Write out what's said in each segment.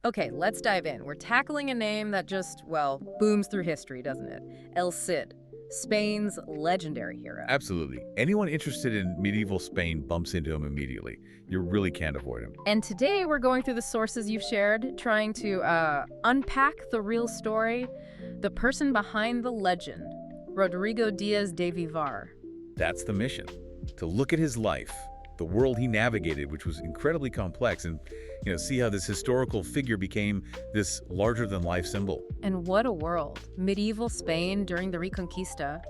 Okay, let's dive in. We're tackling a name that just, well, booms through history, doesn't it? El Cid, Spain's legendary hero. Absolutely. Anyone interested in medieval Spain bumps into him immediately. You really can't avoid him. And today we're going through the sources you've shared, trying to unpack the real story, the person behind the legend, Rodrigo Díaz de Vivar. That's the mission. To look at his life, the world he navigated, which was incredibly complex, and see how this historical figure became this larger-than-life symbol. And what a world. Medieval Spain during the Reconquista.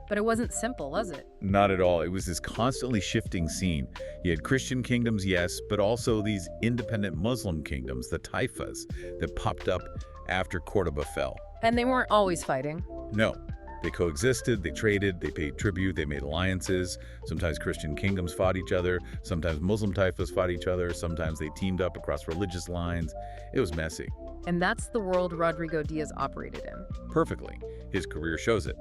But it wasn't simple, was it? Not at all. It was this constantly shifting scene. You had Christian kingdoms, yes, but also these independent Muslim kingdoms, the taifas, that popped up after Cordoba fell. And they weren't always fighting. No. They coexisted, they traded, they paid tribute, they made alliances. Sometimes Christian kingdoms fought each other, sometimes Muslim taifas fought each other, sometimes they teamed up across religious lines. It was messy. And that's the world Rodrigo Díaz operated in. Perfectly. His career shows it.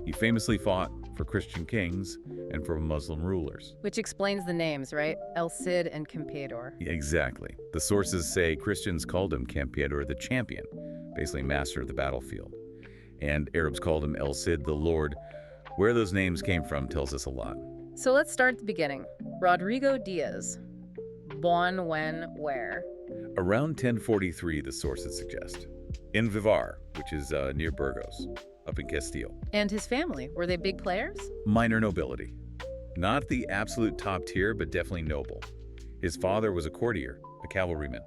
He famously fought for Christian kings and for Muslim rulers. Which explains the names, right? El Cid and Campeador. Yeah, exactly. The sources say Christians called him Campeador, the champion, basically master of the battlefield. And Arabs called him El Cid, the Lord. Where those names came from tells us a lot. So let's start at the beginning. Rodrigo Díaz. Born when, where? Around 1043, the sources suggest. In Vivar, which is near Burgos, up in Castile. And his family, were they big players? Minor nobility. Not the absolute top tier, but definitely noble. His father was a courtier, a cavalryman.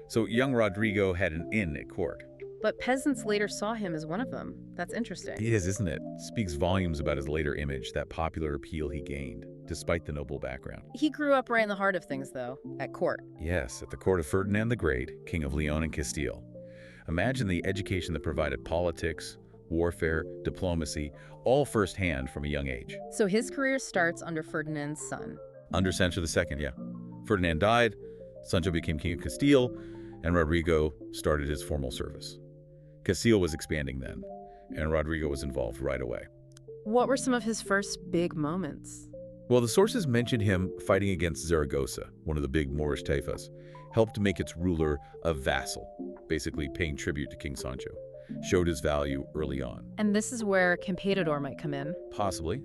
So young Rodrigo had an inn at court. But peasants later saw him as one of them. That's interesting. It is, isn't it? Speaks volumes about his later image, that popular appeal he gained, despite the noble background. He grew up right in the heart of things, though, at court. Yes, at the court of Ferdinand the Great, King of Leon and Castile. Imagine the education that provided politics, warfare, diplomacy, all firsthand from a young age. So his career starts under Ferdinand's son. Under Sancho II, yeah. Ferdinand died, Sancho became King of Castile, and Rodrigo started his formal service. Castile was expanding then, and Rodrigo was involved right away. What were some of his first big moments? Well, the sources mentioned him fighting against Zaragoza, one of the big Moorish taifas, helped make its ruler a vassal, basically paying tribute to King Sancho. Showed his value early on. And this is where Campeador might come in? Possibly.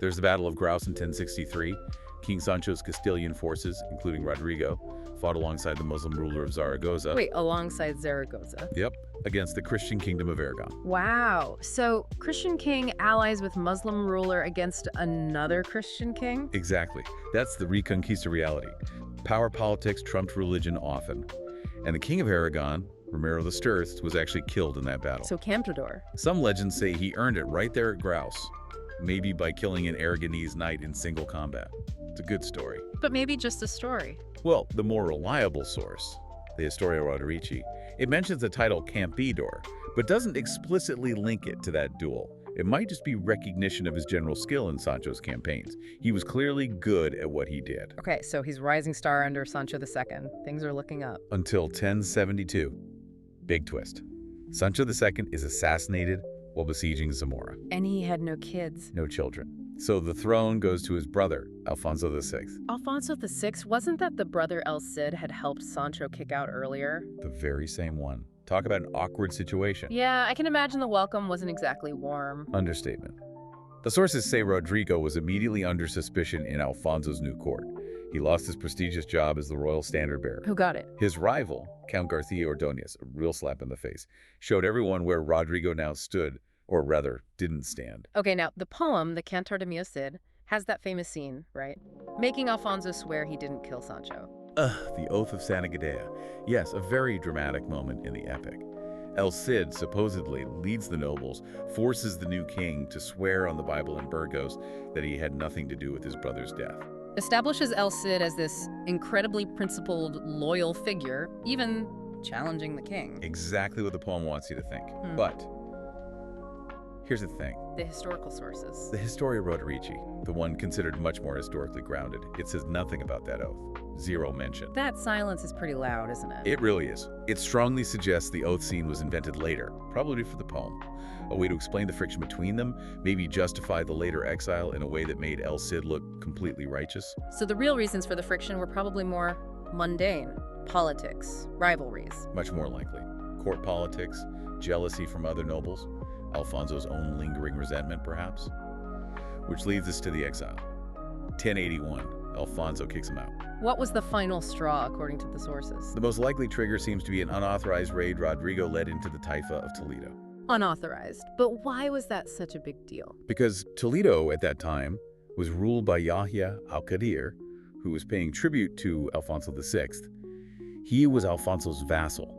There's the Battle of Graus in 1063. King Sancho's Castilian forces, including Rodrigo, fought alongside the Muslim ruler of Zaragoza. Wait, alongside Zaragoza? Yep, against the Christian kingdom of Aragon. Wow. So Christian king allies with Muslim ruler against another Christian king? Exactly. That's the Reconquista reality. Power politics trumped religion often. And the king of Aragon, Ramiro the Sturth, was actually killed in that battle. So Campeador. Some legends say he earned it right there at Graus, maybe by killing an Aragonese knight in single combat. It's a good story. But maybe just a story. Well, the more reliable source, the Historia Roderici, it mentions the title Campeador, but doesn't explicitly link it to that duel. It might just be recognition of his general skill in Sancho's campaigns. He was clearly good at what he did. Okay, so he's rising star under Sancho II. Things are looking up. Until 1072. Big twist. Sancho II is assassinated while besieging Zamora. And he had no kids. No children. So the throne goes to his brother, Alfonso VI. Alfonso VI, wasn't that the brother El Cid had helped Sancho kick out earlier? The very same one. Talk about an awkward situation. Yeah, I can imagine the welcome wasn't exactly warm. Understatement. The sources say Rodrigo was immediately under suspicion in Alfonso's new court. He lost his prestigious job as the royal standard bearer. Who got it? His rival, Count Garcia Ordóñez, a real slap in the face, showed everyone where Rodrigo now stood, or rather, didn't stand. Okay, now, the poem, the Cantar de Mio Cid, has that famous scene, right? Making Alfonso swear he didn't kill Sancho. The Oath of Santa Gadea. Yes, a very dramatic moment in the epic. El Cid supposedly leads the nobles, forces the new king to swear on the Bible in Burgos that he had nothing to do with his brother's death. Establishes El Cid as this incredibly principled, loyal figure, even challenging the king. Exactly what the poem wants you to think. But here's the thing. The historical sources. The Historia Roderici, the one considered much more historically grounded, it says nothing about that oath. Zero mention. That silence is pretty loud, isn't it? It really is. It strongly suggests the oath scene was invented later, probably for the poem. A way to explain the friction between them, maybe justify the later exile in a way that made El Cid look completely righteous. So the real reasons for the friction were probably more Mundane. Politics. Rivalries. Much more likely. Court politics, jealousy from other nobles, Alfonso's own lingering resentment, perhaps. Which leads us to the exile. 1081, Alfonso kicks him out. What was the final straw, according to the sources? The most likely trigger seems to be an unauthorized raid Rodrigo led into the Taifa of Toledo. Unauthorized. But why was that such a big deal? Because Toledo, at that time, was ruled by Yahya al-Qadir, who was paying tribute to Alfonso VI. He was Alfonso's vassal.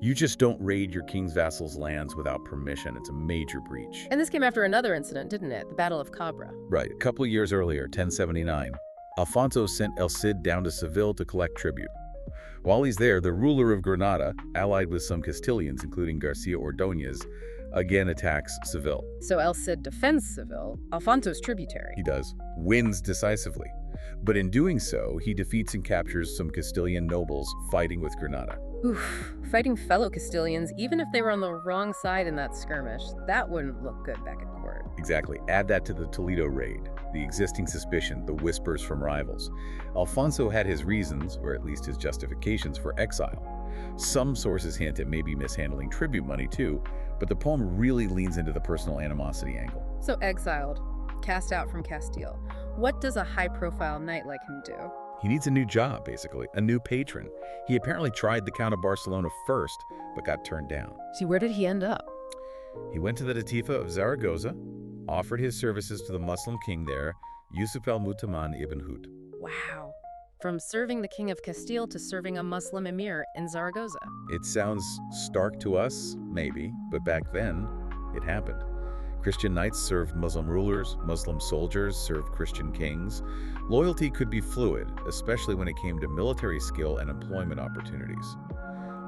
You just don't raid your king's vassal's lands without permission. It's a major breach. And this came after another incident, didn't it? The Battle of Cabra. Right. A couple of years earlier, 1079, Alfonso sent El Cid down to Seville to collect tribute. While he's there, the ruler of Granada, allied with some Castilians, including Garcia Ordóñez, again attacks Seville. So El Cid defends Seville, Alfonso's tributary. He does. Wins decisively. But in doing so, he defeats and captures some Castilian nobles fighting with Granada. Oof, fighting fellow Castilians, even if they were on the wrong side in that skirmish, that wouldn't look good back at court. Exactly. Add that to the Toledo raid, the existing suspicion, the whispers from rivals. Alfonso had his reasons, or at least his justifications, for exile. Some sources hint at maybe mishandling tribute money too, but the poem really leans into the personal animosity angle. So exiled, cast out from Castile. What does a high-profile knight like him do? He needs a new job, basically, a new patron. He apparently tried the Count of Barcelona first, but got turned down. See, where did he end up? He went to the Latifa of Zaragoza, offered his services to the Muslim king there, Yusuf al-Mutaman ibn Hud. Wow. From serving the King of Castile to serving a Muslim emir in Zaragoza. It sounds stark to us, maybe, but back then, it happened. Christian knights served Muslim rulers, Muslim soldiers served Christian kings. Loyalty could be fluid, especially when it came to military skill and employment opportunities.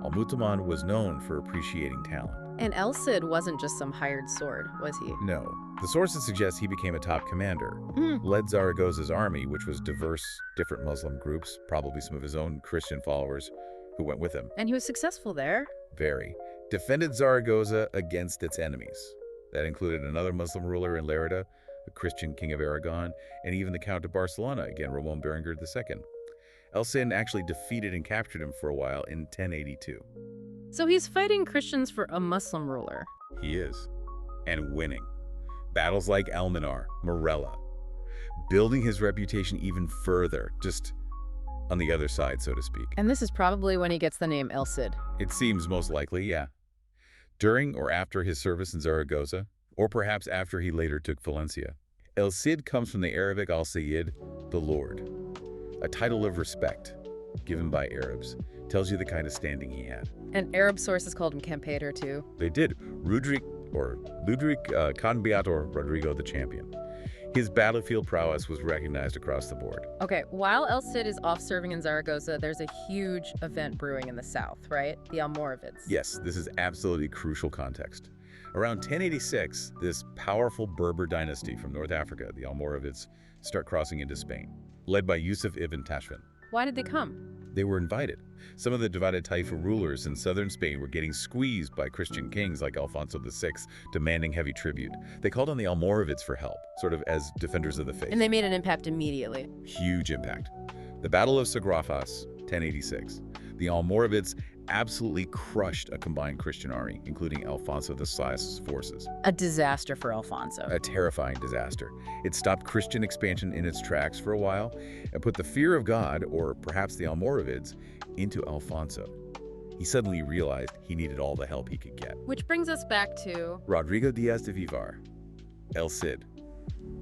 Al-Mutaman was known for appreciating talent. And El Cid wasn't just some hired sword, was he? No. The sources suggest he became a top commander, led Zaragoza's army, which was diverse, different Muslim groups, probably some of his own Christian followers who went with him. And he was successful there? Very. Defended Zaragoza against its enemies. That included another Muslim ruler in Lerida, the Christian king of Aragon, and even the Count of Barcelona, again, Ramon Berenguer II. El Cid actually defeated and captured him for a while in 1082. So he's fighting Christians for a Muslim ruler. He is. And winning. Battles like Almanar, Morella. Building his reputation even further, just on the other side, so to speak. And this is probably when he gets the name El Cid. It seems most likely, yeah. During or after his service in Zaragoza, or perhaps after he later took Valencia. El Cid comes from the Arabic al-Sayyid, the Lord, a title of respect given by Arabs. Tells you the kind of standing he had. And Arab sources called him Campeador too. They did. Ludwig Campeador, Rodrigo the Champion. His battlefield prowess was recognized across the board. Okay, while El Cid is off serving in Zaragoza, there's a huge event brewing in the south, right? The Almoravids. Yes, this is absolutely crucial context. Around 1086, this powerful Berber dynasty from North Africa, the Almoravids, start crossing into Spain, led by Yusuf ibn Tashfin. Why did they come? They were invited. Some of the divided Taifa rulers in southern Spain were getting squeezed by Christian kings like Alfonso VI, demanding heavy tribute. They called on the Almoravids for help, sort of as defenders of the faith. And they made an impact immediately. Huge impact. The Battle of Sagrafas, 1086. The Almoravids absolutely crushed a combined Christian army, including Alfonso VI's forces. A disaster for Alfonso. A terrifying disaster. It stopped Christian expansion in its tracks for a while and put the fear of God, or perhaps the Almoravids, into Alfonso. He suddenly realized he needed all the help he could get. Which brings us back to Rodrigo Díaz de Vivar, El Cid,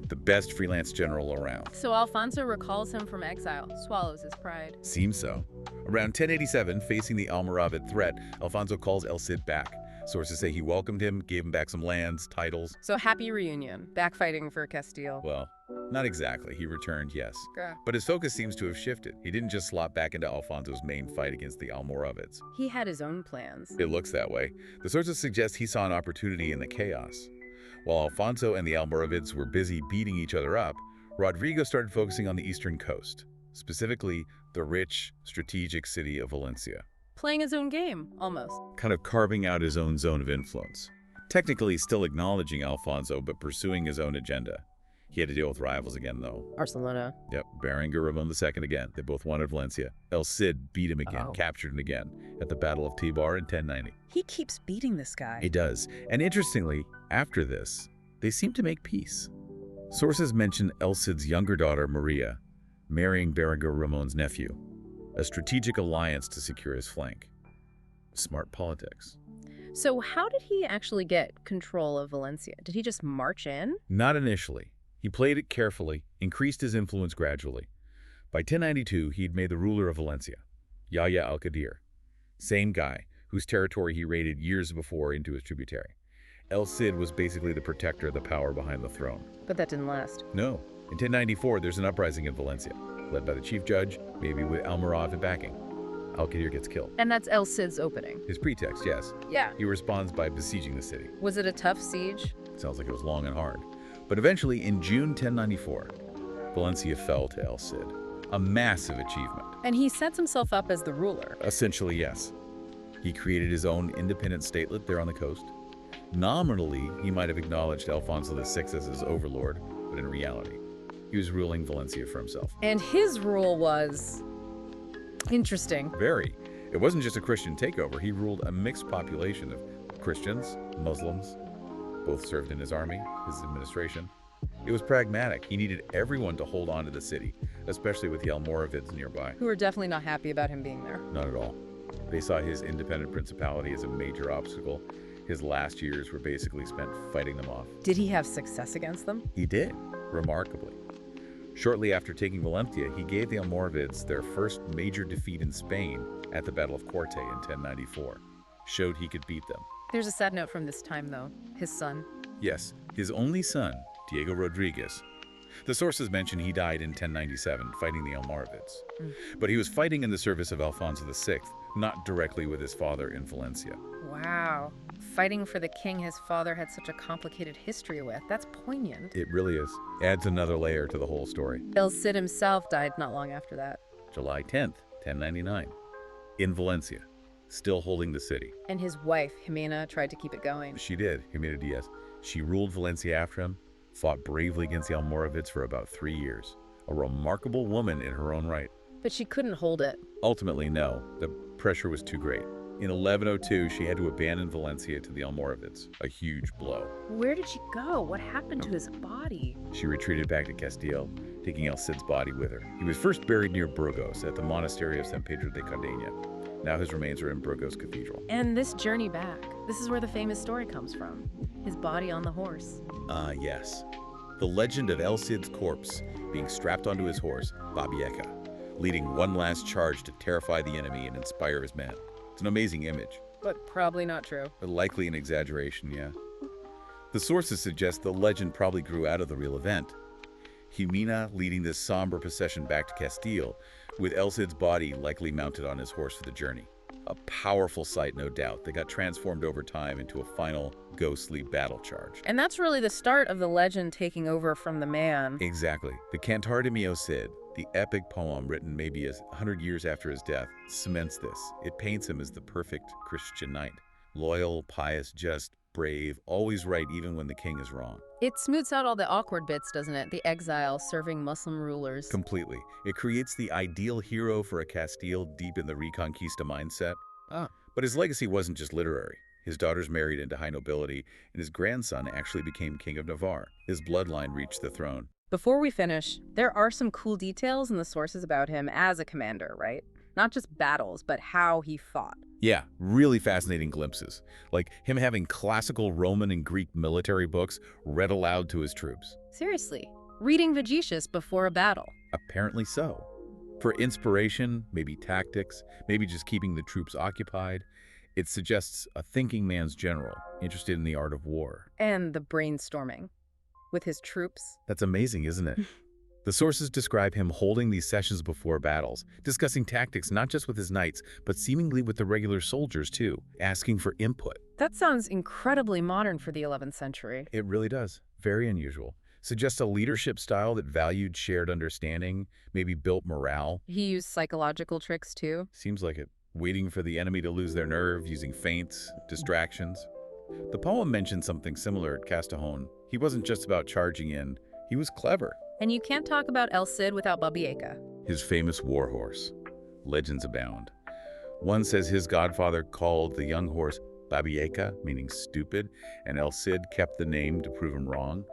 the best freelance general around. So Alfonso recalls him from exile, swallows his pride. Seems so. Around 1087, facing the Almoravid threat, Alfonso calls El Cid back. Sources say he welcomed him, gave him back some lands, titles. So happy reunion, back fighting for Castile. Well, not exactly. He returned, yes. Okay. But his focus seems to have shifted. He didn't just slot back into Alfonso's main fight against the Almoravids. He had his own plans. It looks that way. The sources suggest he saw an opportunity in the chaos. While Alfonso and the Almoravids were busy beating each other up, Rodrigo started focusing on the eastern coast, specifically the rich, strategic city of Valencia. Playing his own game, almost. Kind of carving out his own zone of influence. Technically still acknowledging Alfonso, but pursuing his own agenda. He had to deal with rivals again, though. Barcelona. Yep, Berengar Ramon II again. They both wanted Valencia. El Cid beat him again, captured him again at the Battle of Tibar in 1090. He keeps beating this guy. He does. And interestingly, after this, they seem to make peace. Sources mention El Cid's younger daughter, Maria, marrying Berengar Ramon's nephew, a strategic alliance to secure his flank. Smart politics. So how did he actually get control of Valencia? Did he just march in? Not initially. He played it carefully, increased his influence gradually. By 1092, he'd made the ruler of Valencia, Yahya al-Qadir, same guy whose territory he raided years before into his tributary. El Cid was basically the protector of the power behind the throne. But that didn't last. No. In 1094, there's an uprising in Valencia, led by the chief judge, maybe with Almorav backing. Al-Qadir gets killed. And that's El Cid's opening. His pretext, yes. Yeah. He responds by besieging the city. Was it a tough siege? Sounds like it was long and hard. But eventually, in June 1094, Valencia fell to El Cid. A massive achievement. And he sets himself up as the ruler. Essentially, yes. He created his own independent statelet there on the coast. Nominally, he might have acknowledged Alfonso VI as his overlord, but in reality, he was ruling Valencia for himself. And his rule was interesting. Very. It wasn't just a Christian takeover. He ruled a mixed population of Christians, Muslims. Both served in his army, his administration. It was pragmatic. He needed everyone to hold on to the city, especially with the Almoravids nearby. Who were definitely not happy about him being there. Not at all. They saw his independent principality as a major obstacle. His last years were basically spent fighting them off. Did he have success against them? He did, remarkably. Shortly after taking Valencia, he gave the Almoravids their first major defeat in Spain at the Battle of Corte in 1094. Showed he could beat them. There's a sad note from this time, though. His son. Yes, his only son, Diego Rodriguez. The sources mention he died in 1097, fighting the Almoravids. But he was fighting in the service of Alfonso VI, not directly with his father in Valencia. Wow. Fighting for the king his father had such a complicated history with. That's poignant. It really is. Adds another layer to the whole story. El Cid himself died not long after that. July 10th, 1099. In Valencia, still holding the city. And his wife, Jimena, tried to keep it going. She did, Jimena Diaz. She ruled Valencia after him, fought bravely against the Almoravids for about 3 years. A remarkable woman in her own right. But she couldn't hold it. Ultimately, no. The pressure was too great. In 1102, she had to abandon Valencia to the Almoravids, a huge blow. Where did she go? What happened to his body? She retreated back to Castile, taking El Cid's body with her. He was first buried near Burgos at the monastery of San Pedro de Cardeña. Now his remains are in Burgos Cathedral. And this journey back, this is where the famous story comes from. His body on the horse. Yes. The legend of El Cid's corpse being strapped onto his horse, Babieca, leading one last charge to terrify the enemy and inspire his men. It's an amazing image. But probably not true. But likely an exaggeration, yeah. The sources suggest the legend probably grew out of the real event. Jimena leading this somber procession back to Castile, with El Cid's body likely mounted on his horse for the journey. A powerful sight, no doubt, that got transformed over time into a final ghostly battle charge. And that's really the start of the legend taking over from the man. Exactly. The Cantar de Mio Cid, the epic poem written maybe 100 years after his death, cements this. It paints him as the perfect Christian knight. Loyal, pious, just, brave, always right even when the king is wrong. It smooths out all the awkward bits, doesn't it? The exile, serving Muslim rulers. Completely. It creates the ideal hero for a Castile deep in the Reconquista mindset. But his legacy wasn't just literary. His daughters married into high nobility, and his grandson actually became King of Navarre. His bloodline reached the throne. Before we finish, there are some cool details in the sources about him as a commander, right? Not just battles, but how he fought. Yeah, really fascinating glimpses. Like him having classical Roman and Greek military books read aloud to his troops. Seriously, reading Vegetius before a battle. Apparently so. For inspiration, maybe tactics, maybe just keeping the troops occupied. It suggests a thinking man's general, interested in the art of war. And the brainstorming with his troops. That's amazing, isn't it? The sources describe him holding these sessions before battles, discussing tactics not just with his knights, but seemingly with the regular soldiers too, asking for input. That sounds incredibly modern for the 11th century. It really does. Very unusual. Suggests a leadership style that valued shared understanding, maybe built morale. He used psychological tricks too. Seems like it. Waiting for the enemy to lose their nerve, using feints, distractions. The poem mentions something similar at Castillon. He wasn't just about charging in, He was clever. And you can't talk about El Cid without Babieca. His famous warhorse. Legends abound. One says his godfather called the young horse Babieca, meaning stupid, and El Cid kept the name to prove him wrong.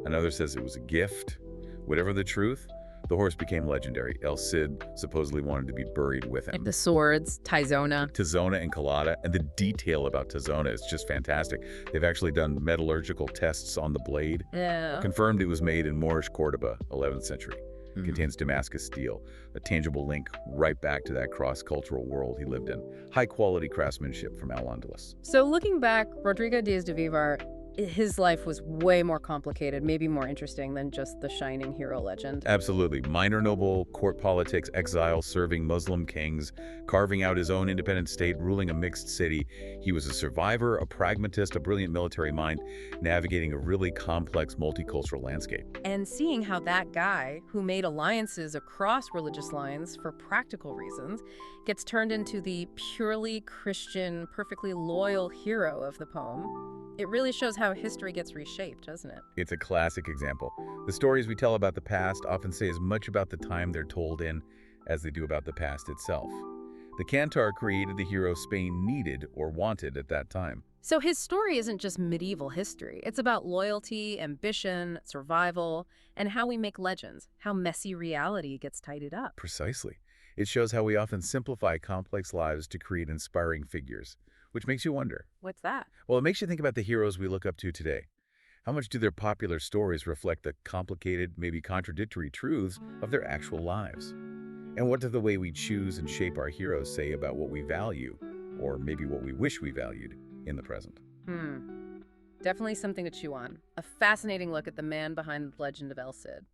Another says it was a gift. Whatever the truth, the horse became legendary. El Cid supposedly wanted to be buried with him. Like the swords, Tizona. Tizona and Colada, and the detail about Tizona is just fantastic. They've actually done metallurgical tests on the blade. Yeah. Confirmed it was made in Moorish Cordoba, 11th century. Contains Damascus steel, a tangible link right back to that cross-cultural world he lived in. High-quality craftsmanship from Al-Andalus. So looking back, Rodrigo Díaz de Vivar, his life was way more complicated, maybe more interesting than just the shining hero legend. Absolutely. Minor noble, court politics, exile, serving Muslim kings, carving out his own independent state, ruling a mixed city. He was a survivor, a pragmatist, a brilliant military mind, navigating a really complex multicultural landscape. And seeing how that guy, who made alliances across religious lines for practical reasons, gets turned into the purely Christian, perfectly loyal hero of the poem, it really shows how history gets reshaped, doesn't it? It's a classic example. The stories we tell about the past often say as much about the time they're told in as they do about the past itself. The Cantar created the hero Spain needed or wanted at that time. So his story isn't just medieval history. It's about loyalty, ambition, survival, and how we make legends, how messy reality gets tidied up. Precisely. It shows how we often simplify complex lives to create inspiring figures, which makes you wonder. What's that? Well, it makes you think about the heroes we look up to today. How much do their popular stories reflect the complicated, maybe contradictory truths of their actual lives? And what do the way we choose and shape our heroes say about what we value, or maybe what we wish we valued, in the present? Definitely something to chew on. A fascinating look at the man behind the legend of El Cid.